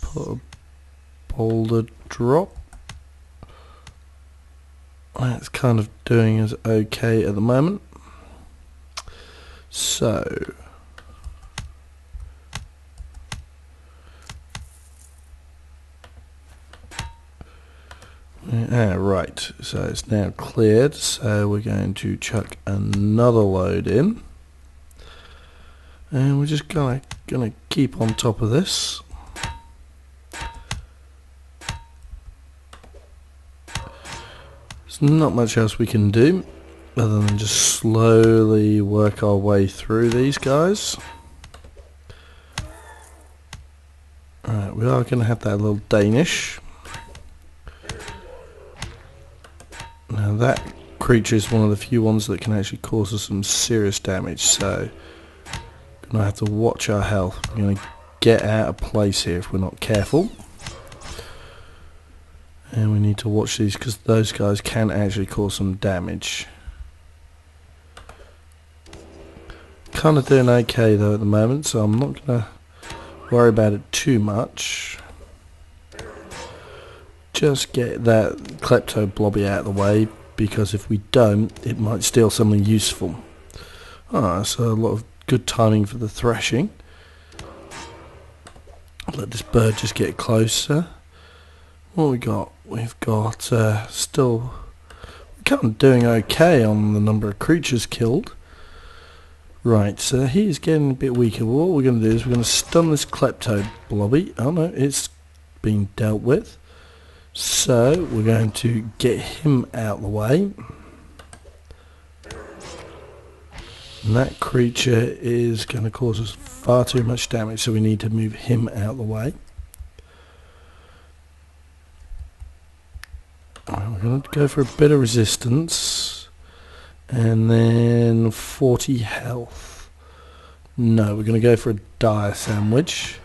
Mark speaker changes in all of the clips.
Speaker 1: Put a boulder drop. That's kind of doing us okay at the moment. So right, so it's now cleared, so we're going to chuck another load in, and we're just gonna keep on top of this. There's not much else we can do other than just slowly work our way through these guys. Alright, we are going to have that little Danish. Now that creature is one of the few ones that can actually cause us some serious damage, so we're going to have to watch our health. We're going to get out of place here if we're not careful. And we need to watch these because those guys can actually cause some damage. Kind of doing okay though at the moment, so I'm not going to worry about it too much. Just get that klepto blobby out of the way, because if we don't, it might steal something useful. So a lot of good timing for the thrashing. Let this bird just get closer. What we got? We've got still kind of doing okay on the number of creatures killed. Right, so he's getting a bit weaker. Well, what we're going to do is we're going to stun this klepto blobby. Oh no, it's been dealt with. So we're going to get him out of the way. And that creature is going to cause us far too much damage, so we need to move him out of the way. We're going to go for a bit of resistance. And then 40 health. No, we're going to go for a dire sandwich.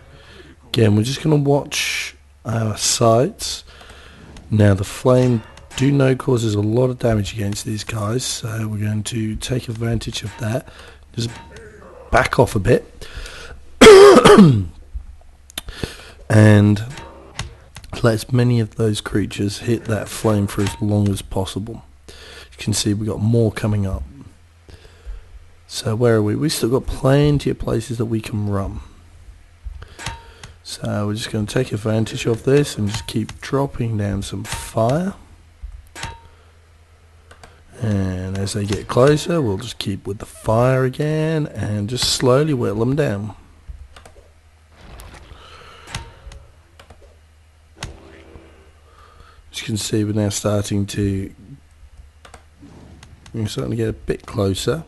Speaker 1: Again, we're just going to watch our sights. Now the flame do know causes a lot of damage against these guys, so we're going to take advantage of that. Just back off a bit. And let as many of those creatures hit that flame for as long as possible. You can see we've got more coming up. So where are we? We've still got plenty of places that we can run. So we're just going to take advantage of this and just keep dropping down some fire. And as they get closer, we'll just keep with the fire again and just slowly whittle them down. As you can see, we're now starting to get a bit closer.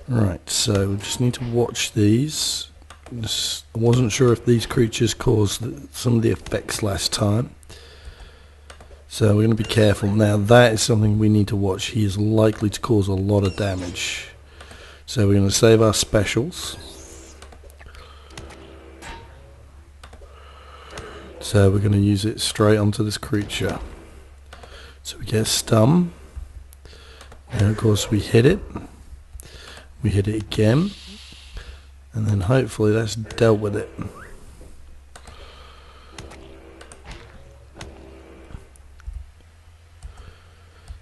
Speaker 1: Right, so we just need to watch these. I wasn't sure if these creatures caused some of the effects last time, so we're going to be careful. Now that is something we need to watch. He is likely to cause a lot of damage, so we're going to save our specials. So we're going to use it straight onto this creature. So we get stun, and of course we hit it. We hit it again, and then hopefully that's dealt with it.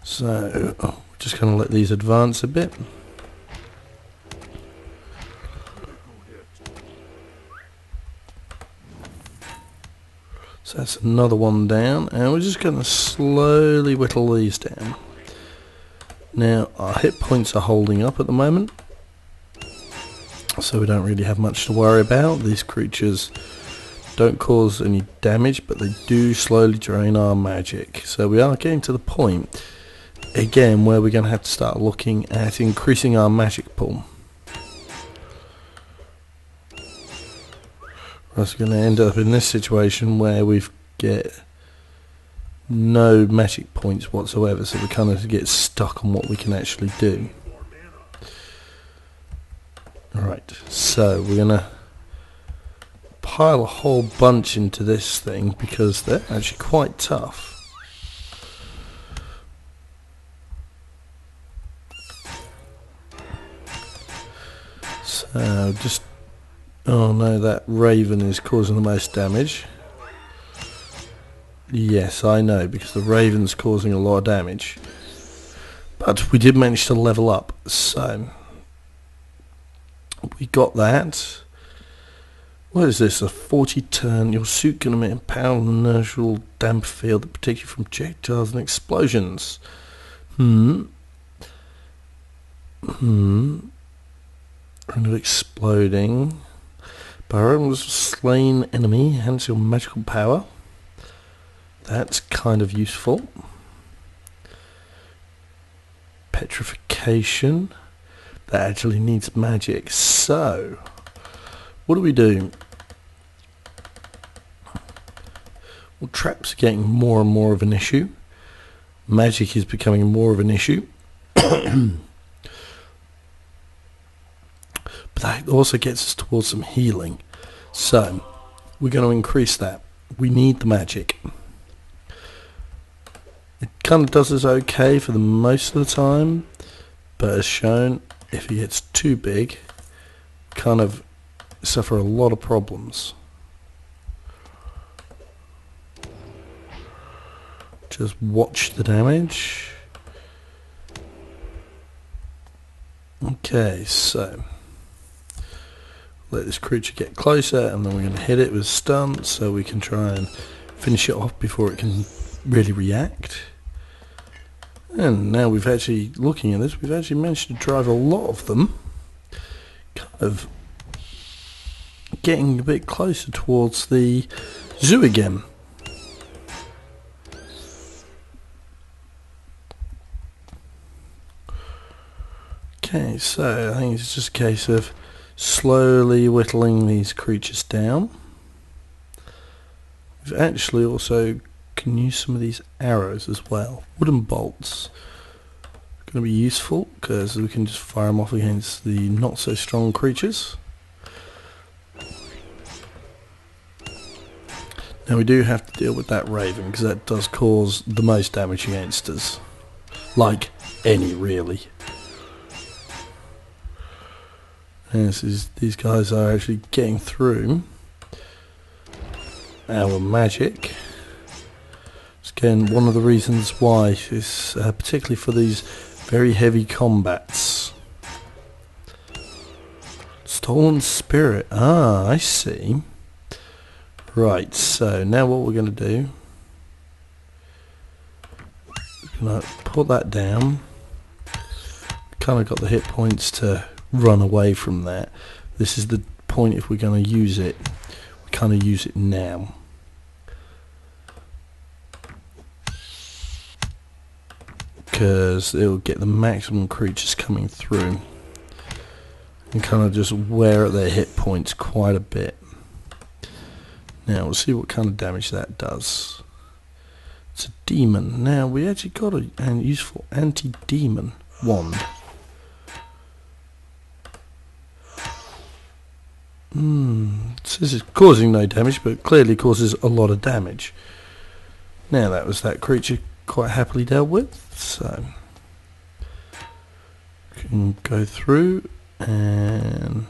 Speaker 1: So we're just going to let these advance a bit. So that's another one down, and we're just going to slowly whittle these down. Now our hit points are holding up at the moment, so we don't really have much to worry about. These creatures don't cause any damage, but they do slowly drain our magic. So we are getting to the point again where we're going to have to start looking at increasing our magic pool. We're also going to end up in this situation where we get no magic points whatsoever, so we kind of get stuck on what we can actually do. Alright, so we're going to pile a whole bunch into this thing because they're actually quite tough. So just, oh no, that raven is causing the most damage. Yes, I know, because the raven's causing a lot of damage. But we did manage to level up, so we got that. What is this? A 40 turn. Your suit can emit a powerful inertial damp field that protects you from projectiles and explosions. Kind of exploding. Barons slain enemy, hence your magical power. That's kind of useful. Petrification. That actually needs magic. So, what do we do? Well, traps are getting more and more of an issue. Magic is becoming more of an issue. But that also gets us towards some healing. So, we're going to increase that. We need the magic. It kind of does us okay for the most of the time, but as shown, if it gets too big, kind of suffer a lot of problems. Just watch the damage. Okay, so let this creature get closer, and then we're going to hit it with stun so we can try and finish it off before it can really react. And now we've actually, looking at this, we've actually managed to drive a lot of them, kind of getting a bit closer towards the zoo again. Okay, so I think it's just a case of slowly whittling these creatures down. We've actually also can use some of these arrows as well. Wooden bolts are going to be useful because we can just fire them off against the not so strong creatures. Now we do have to deal with that raven because that does cause the most damage against us. Like any, really. And these guys are actually getting through our magic. It's again one of the reasons why is particularly for these very heavy combats. Stolen spirit. Ah, I see. Right, so now what we're going to do, we're going to put that down. Kind of got the hit points to run away from that. This is the point if we're going to use it. We kind of use it now. Because it'll get the maximum creatures coming through. And kind of just wear at their hit points quite a bit. Now we'll see what kind of damage that does. It's a demon. Now we actually got a useful anti-demon wand. It says it's causing no damage, but it clearly causes a lot of damage. Now that was that creature quite happily dealt with, so we can go through and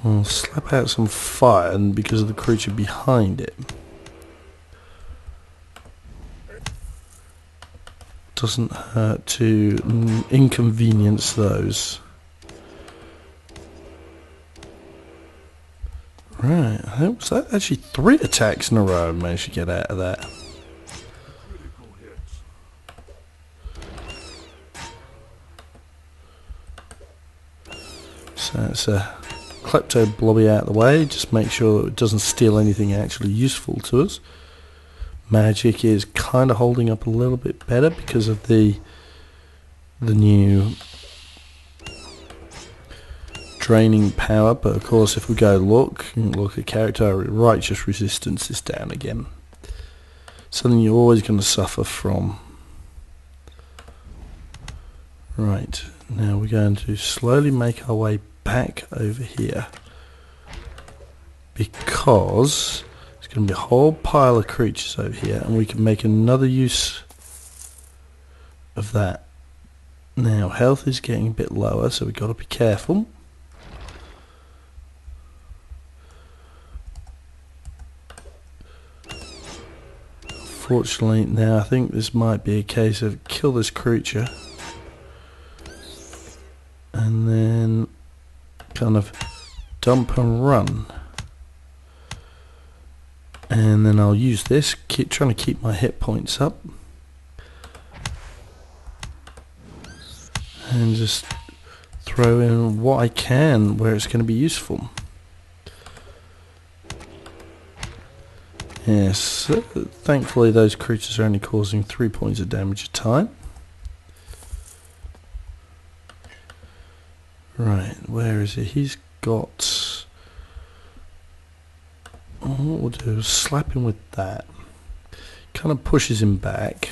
Speaker 1: we'll slap out some fire, and because of the creature behind it, doesn't hurt to inconvenience those. Right, was that actually 3 attacks in a row I managed to get out of that. So it's a Klepto blobby out of the way, just make sure it doesn't steal anything actually useful to us. Magic is kind of holding up a little bit better because of the new draining power, but of course if we go look at character, righteous resistance is down again. Something you're always going to suffer from. Right, now we're going to slowly make our way back over here because there's going to be a whole pile of creatures over here and we can make another use of that Now health is getting a bit lower, so we've got to be careful. Fortunately, now I think this might be a case of kill this creature and then kind of dump and run. And then I'll use this, trying to keep my hit points up. And just throw in what I can where it's going to be useful. Yes, thankfully those creatures are only causing 3 points of damage a time. Right, where is he? He's got... what we'll do is slap him with that. Kind of pushes him back.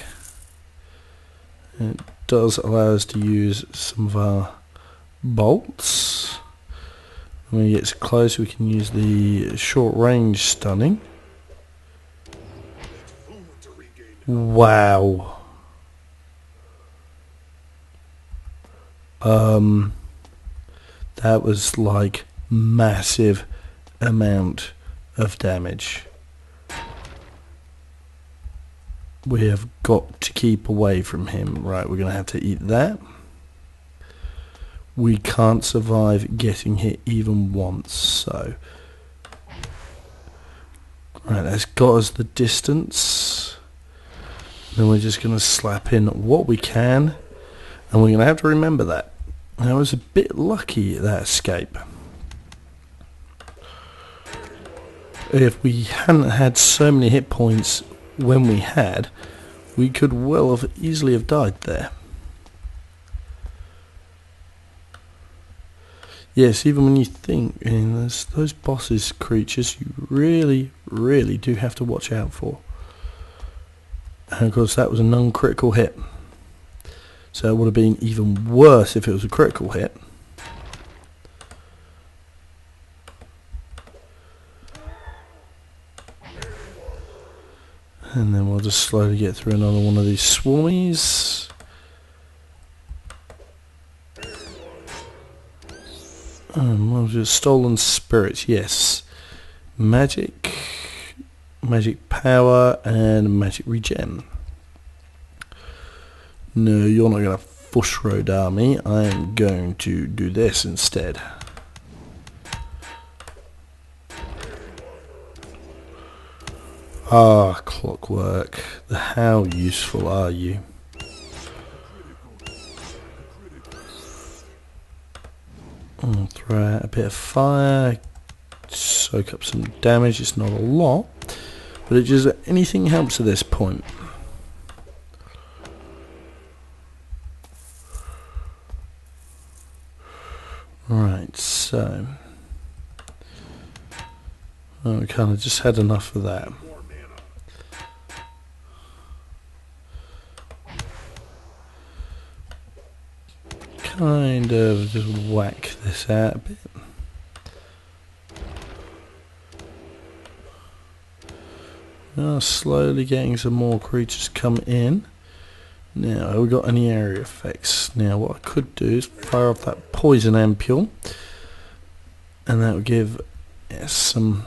Speaker 1: And it does allow us to use some of our bolts. When he gets close, we can use the short range stunning. Wow. That was like massive amount of damage. We have got to keep away from him. Right, we're going to have to eat that. We can't survive getting hit even once, so... Right, that's got us the distance. Then we're just going to slap in what we can, and we're going to have to remember that. I was a bit lucky at that escape. If we hadn't had so many hit points when we had, we could well have easily have died there. Yes, even when you think, there's those bosses creatures you really, really do have to watch out for. And of course that was a non-critical hit. So it would have been even worse if it was a critical hit. And then we'll just slowly get through another one of these swarmies. What was it? Stolen spirits, yes. Magic power, and magic regen. No, you're not going to fush road army. I am going to do this instead. Ah, clockwork. How useful are you? I'll throw out a bit of fire, soak up some damage. It's not a lot, but it just anything helps at this point. Right, so we kind of just had enough of that. Kind of just whack this out a bit. Now slowly getting some more creatures come in. Now, have we got any area effects? Now what I could do is fire off that poison ampule, and that would give some,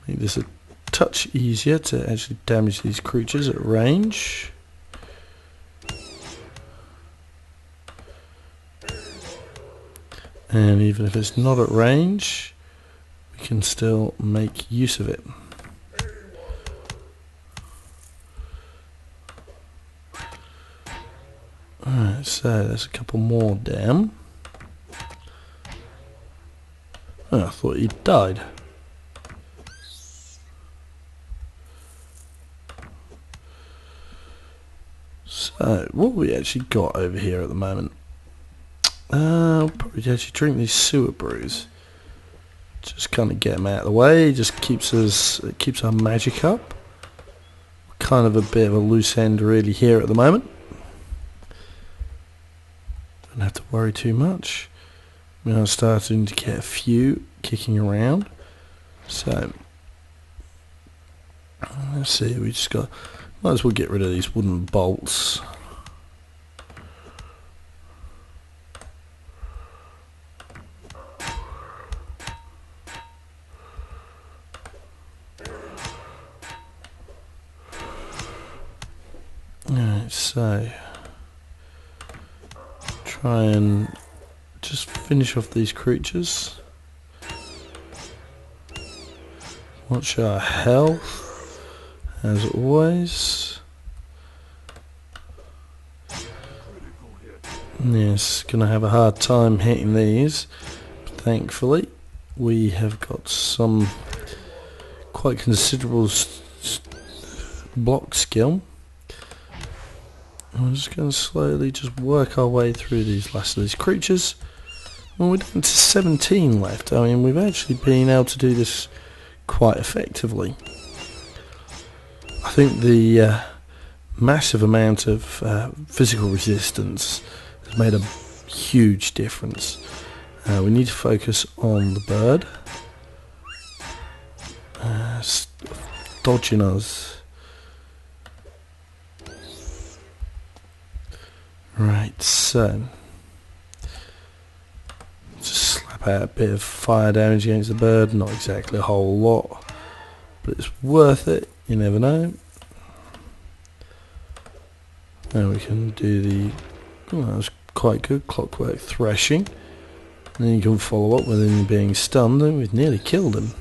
Speaker 1: make this a touch easier to actually damage these creatures at range. And even if it's not at range, we can still make use of it. Alright, so there's a couple more down. Oh, I thought he'd died. So, what have we actually got over here at the moment? I'll probably actually drink these sewer brews. Just kind of get them out of the way. Just keeps us, it keeps our magic up. Kind of a bit of a loose end really here at the moment. Don't have to worry too much. We are starting to get a few kicking around. So let's see. We just got. Might as well get rid of these wooden bolts. Alright, so try and just finish off these creatures. Watch our health, as always. Yes, gonna have a hard time hitting these. But thankfully, we have got some quite considerable block skill. I'm just going to slowly just work our way through these last of these creatures. Well, we're down to 17 left. I mean, we've actually been able to do this quite effectively. I think the massive amount of physical resistance has made a huge difference. We need to focus on the bird. Dodging us. Right, so just slap out a bit of fire damage against the bird. Not exactly a whole lot, but it's worth it. You never know. Now we can do the, oh, that was quite good, clockwork threshing. And then you can follow up with him being stunned, and we've nearly killed him.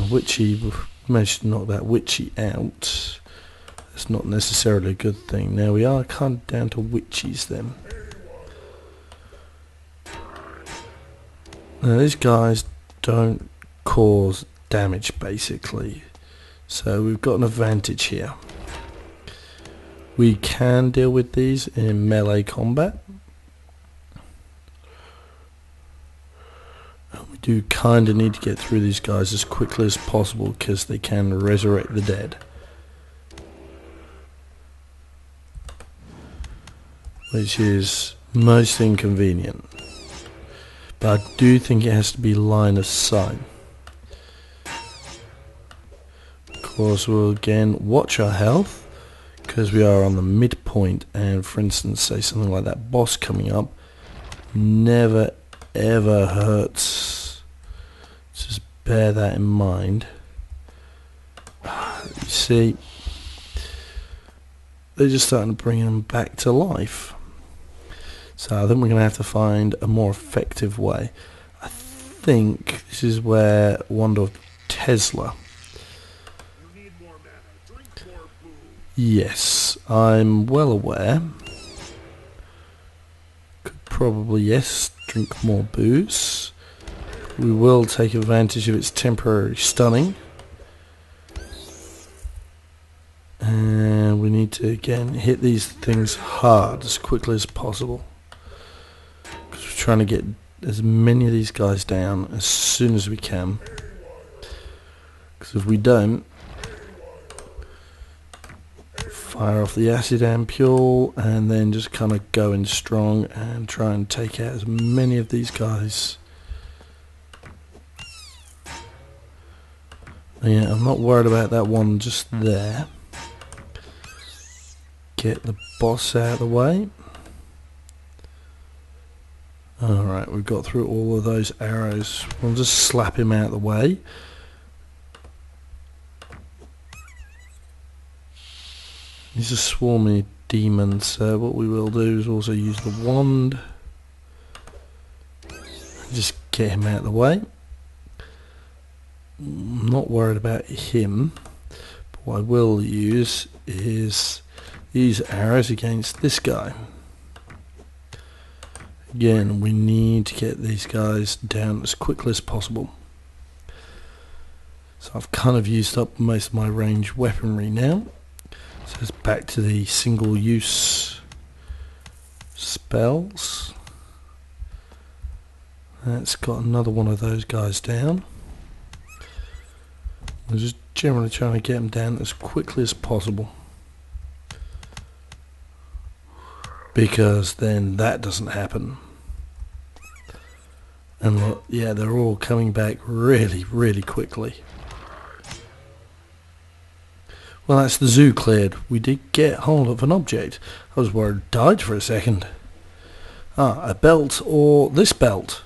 Speaker 1: Witchy, managed to knock that witchy out. That's not necessarily a good thing. Now we are kind of down to witches then. Now these guys don't cause damage basically, so we've got an advantage here. We can deal with these in melee combat. We do kind of need to get through these guys as quickly as possible because they can resurrect the dead. Which is most inconvenient. But I do think it has to be line of sight. Of course, we'll again watch our health because we are on the midpoint, and for instance, say something like that boss coming up never ever hurts. Just bear that in mind. You see, they're just starting to bring them back to life. So I think we're going to have to find a more effective way. I think this is where Wand of Tesla. Yes, I'm well aware. Could probably, yes, drink more booze. We will take advantage of its temporary stunning. And we need to again hit these things hard as quickly as possible. Because we're trying to get as many of these guys down as soon as we can. Because if we don't, fire off the acid ampule and then just kind of go in strong and try and take out as many of these guys. Yeah, I'm not worried about that one just there. Get the boss out of the way. Alright, we've got through all of those arrows. We'll just slap him out of the way. He's a swarmy demon, so what we will do is also use the wand. Just get him out of the way. I'm not worried about him. But what I will use is these arrows against this guy. Again, we need to get these guys down as quickly as possible. So I've kind of used up most of my ranged weaponry now. So it's back to the single use spells. That's got another one of those guys down. We're just generally trying to get them down as quickly as possible. Because then that doesn't happen. And look, yeah, they're all coming back really, really quickly. Well, that's the zoo cleared. We did get hold of an object. I was worried it died for a second. Ah, a belt or this belt.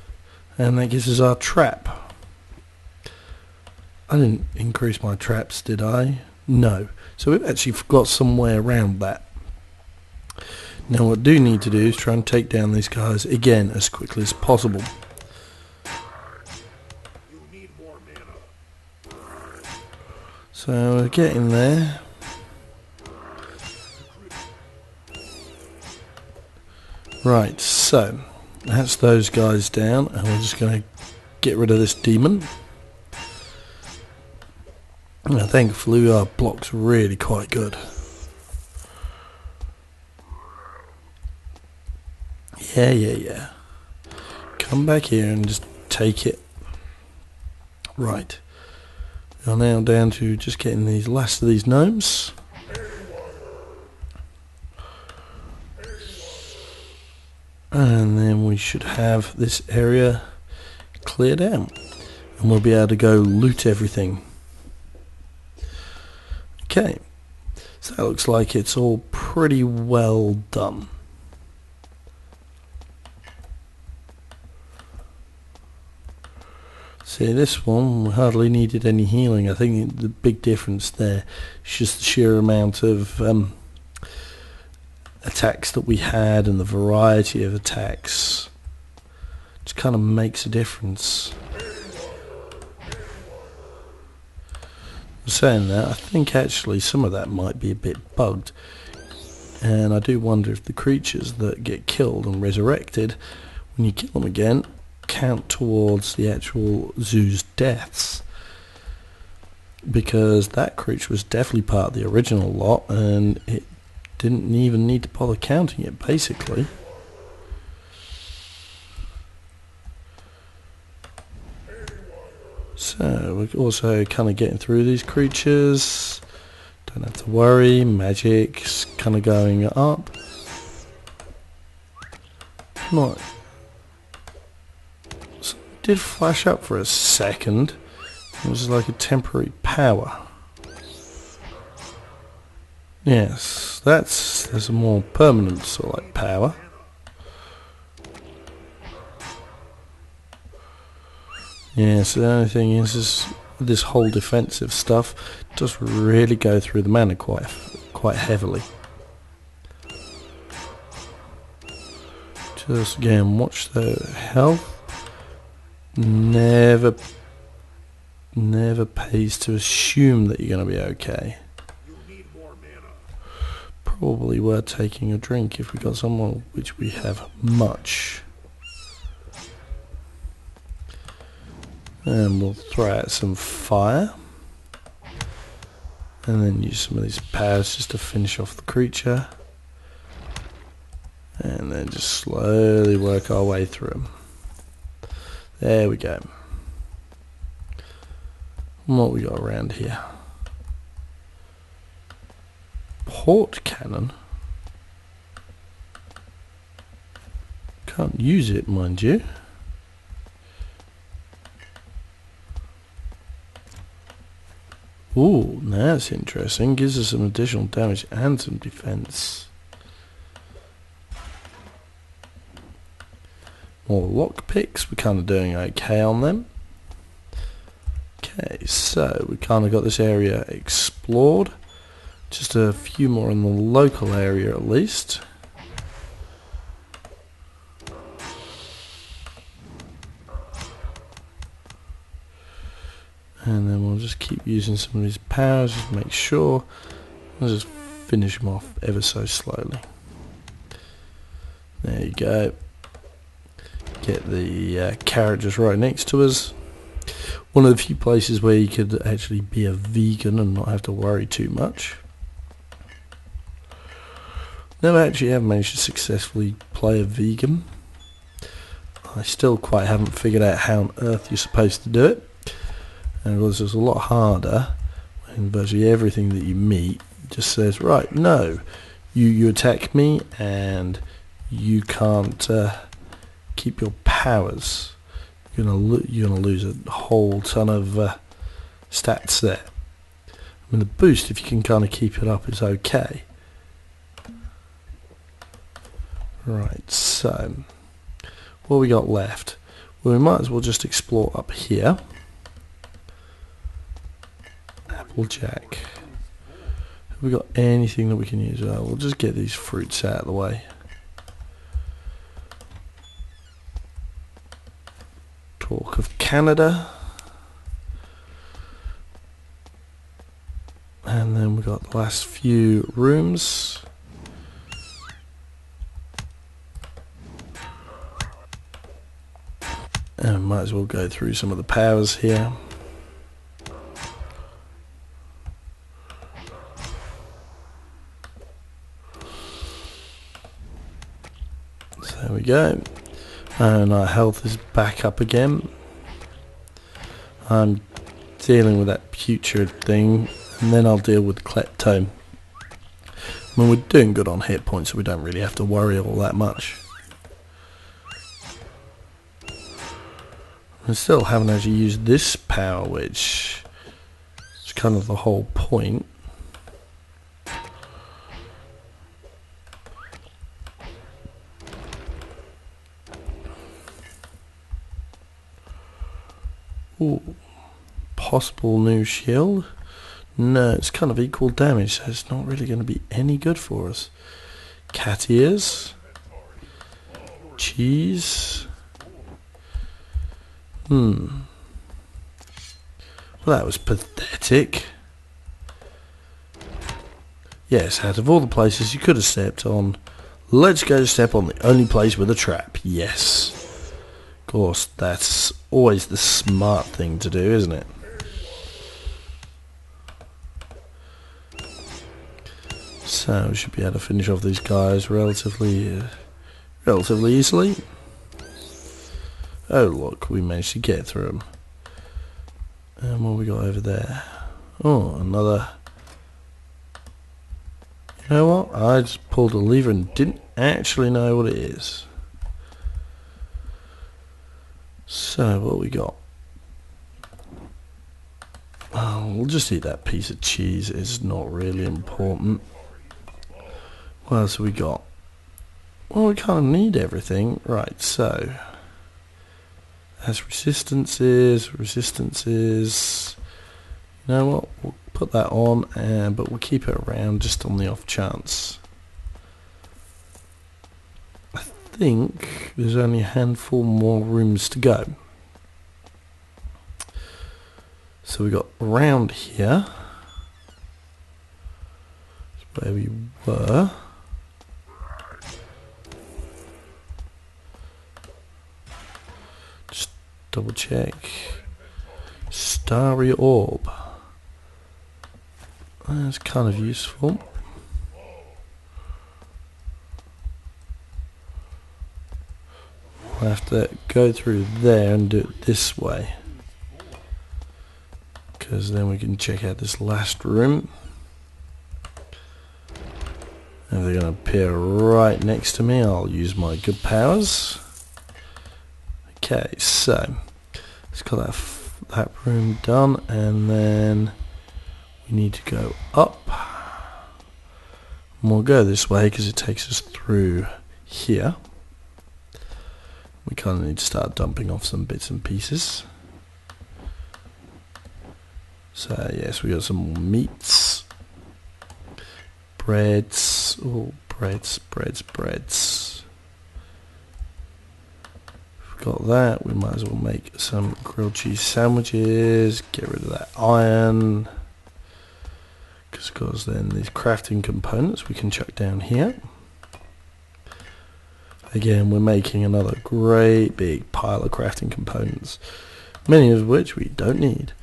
Speaker 1: And that gives us our trap. I didn't increase my traps, did I? No. So we've actually got some way around that. Now what I do need to do is try and take down these guys again as quickly as possible. So we're getting there. Right, so that's those guys down, and we're just going to get rid of this demon. Now, thankfully our block's really quite good. Yeah. Come back here and just take it. Right. We are now down to just getting these last of these gnomes. And then we should have this area cleared out. And we'll be able to go loot everything. Okay. So that looks like it's all pretty well done. See, this one hardly needed any healing. I think the big difference there is just the sheer amount of attacks that we had and the variety of attacks. Just kind of makes a difference. Saying that, I think actually some of that might be a bit bugged. And I do wonder if the creatures that get killed and resurrected, when you kill them again, count towards the actual zoo's deaths, because that creature was definitely part of the original lot and it didn't even need to bother counting it basically. So we're also kind of getting through these creatures, don't have to worry, magic's kind of going up. Not did flash up for a second. It was like a temporary power. Yes, there's a more permanent sort of like power. Yes, the only thing is this whole defensive stuff does really go through the mana quite heavily. Just again, watch the health. Never pays to assume that you're going to be okay. Probably worth taking a drink if we got someone, which we have much. And we'll throw out some fire. And then use some of these powers just to finish off the creature. And then just slowly work our way through them. There we go. And what we got around here? Port cannon. Can't use it, mind you. Ooh, now that's interesting. Gives us some additional damage and some defense. More lockpicks. We're kind of doing okay on them. Okay, so we kind of got this area explored. Just a few more in the local area at least. And then we'll just keep using some of these powers, just to make sure. I'll just finish them off ever so slowly. There you go. Get the carrot just right next to us. One of the few places where you could actually be a vegan and not have to worry too much. Never actually have managed to successfully play a vegan. I still quite haven't figured out how on earth you're supposed to do it. And of course it's a lot harder when virtually everything that you meet just says, right, no, you attack me and you can't keep your powers. You're gonna lose a whole ton of stats there. I mean, the boost, if you can kind of keep it up, is okay. Right, so what we got left? Well, we might as well just explore up here. Applejack. Have we got anything that we can use? We'll just get these fruits out of the way. Talk of Canada. And then we've got the last few rooms. And might as well go through some of the powers here. So there we go. And our health is back up again. I'm dealing with that putrid thing, and then I'll deal with Klepto. I mean, we're doing good on hit points, so we don't really have to worry all that much. I still haven't actually used this power, which is kind of the whole point. Ooh, possible new shield. No, it's kind of equal damage, so it's not really going to be any good for us. Cat ears. Cheese. Well, that was pathetic. Yes, out of all the places you could have stepped on, let's go step on the only place with a trap. Yes. Of course, that's always the smart thing to do, isn't it? So we should be able to finish off these guys relatively easily. Oh look, we managed to get through them. And what we got over there? Oh, another. You know what? I just pulled a lever and didn't actually know what it is. So what we got? Oh, we'll just eat that piece of cheese. It's not really important. What else have we got? Well, we kind of need everything. Right, so as resistances. You know what? We'll put that on, but we'll keep it around just on the off chance. I think there's only a handful more rooms to go. So we got around here. That's where we were. Just double check. Starry orb. That's kind of useful. We'll have to go through there and do it this way, because then we can check out this last room. And they're going to appear right next to me. I'll use my good powers. Okay, so let's got that room done, and then we need to go up. And we'll go this way because it takes us through here. We kind of need to start dumping off some bits and pieces. So yes, we got some more meats. Breads. Oh, breads. We've got that. We might as well make some grilled cheese sandwiches. Get rid of that iron. Because then these crafting components we can chuck down here. Again, we're making another great big pile of crafting components, many of which we don't need.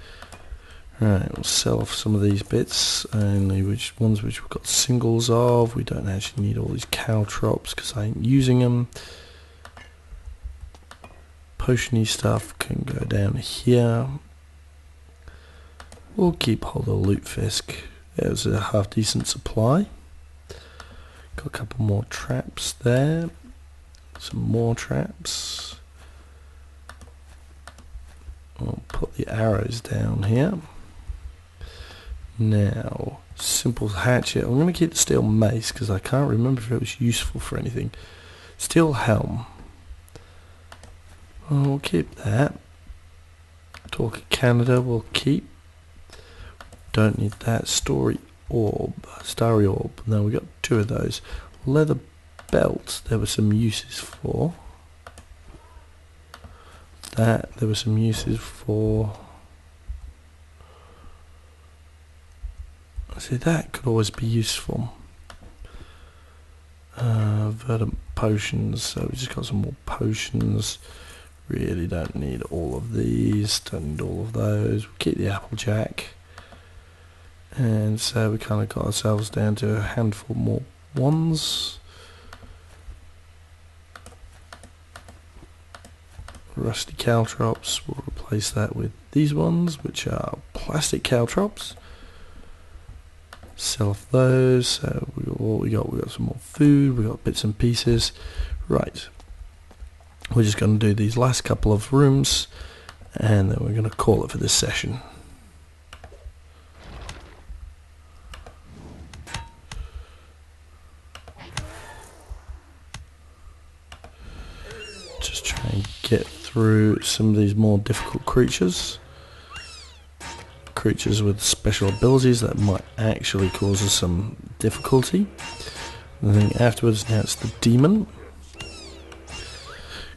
Speaker 1: Right, we'll sell off some of these bits, only which ones which we've got singles of. We don't actually need all these caltrops because I ain't using them. Potiony stuff can go down here. We'll keep hold of Lutefisk. There's a half decent supply. Got a couple more traps there. Some more traps. I'll put the arrows down here. Now, simple hatchet. I'm going to keep the steel mace because I can't remember if it was useful for anything. Steel helm. We'll keep that. Talk of Canada we'll keep. Don't need that. Story orb, starry orb. Now we got 2 of those. Leather belt, there were some uses for. That, there were some uses for. See, that could always be useful. Verdant potions, so we just got some more potions. Really don't need all of these, don't need all of those. We'll keep the applejack. And so we kind of got ourselves down to a handful more ones. Rusty caltrops, we'll replace that with these ones, which are plastic caltrops. Sell off those. So we got some more food, we got bits and pieces. Right. We're just going to do these last couple of rooms and then we're going to call it for this session. Just try and get through some of these more difficult creatures. Creatures with special abilities that might actually cause us some difficulty. And then afterwards, now it's the demon.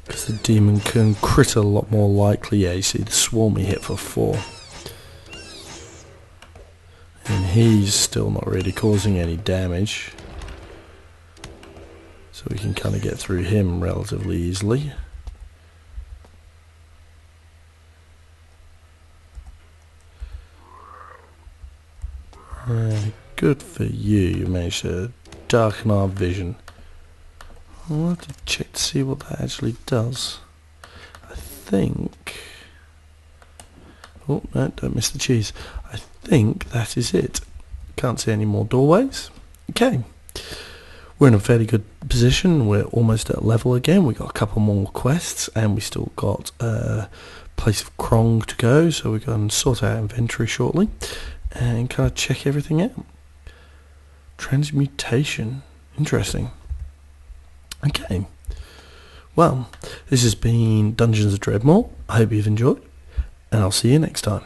Speaker 1: Because the demon can crit a lot more likely. Yeah, you see the swarmy hit for 4. And he's still not really causing any damage. So we can kind of get through him relatively easily. Good for you, you managed to darken our vision. I'll have to check to see what that actually does. I think... Oh, no, don't miss the cheese. I think that is it. Can't see any more doorways. Okay. We're in a fairly good position. We're almost at level again. We've got a couple more quests and we still got a place of Krong to go. So we're going to sort out inventory shortly and kind of check everything out. Transmutation. Interesting. Okay. Well, this has been Dungeons of Dredmor. I hope you've enjoyed and I'll see you next time.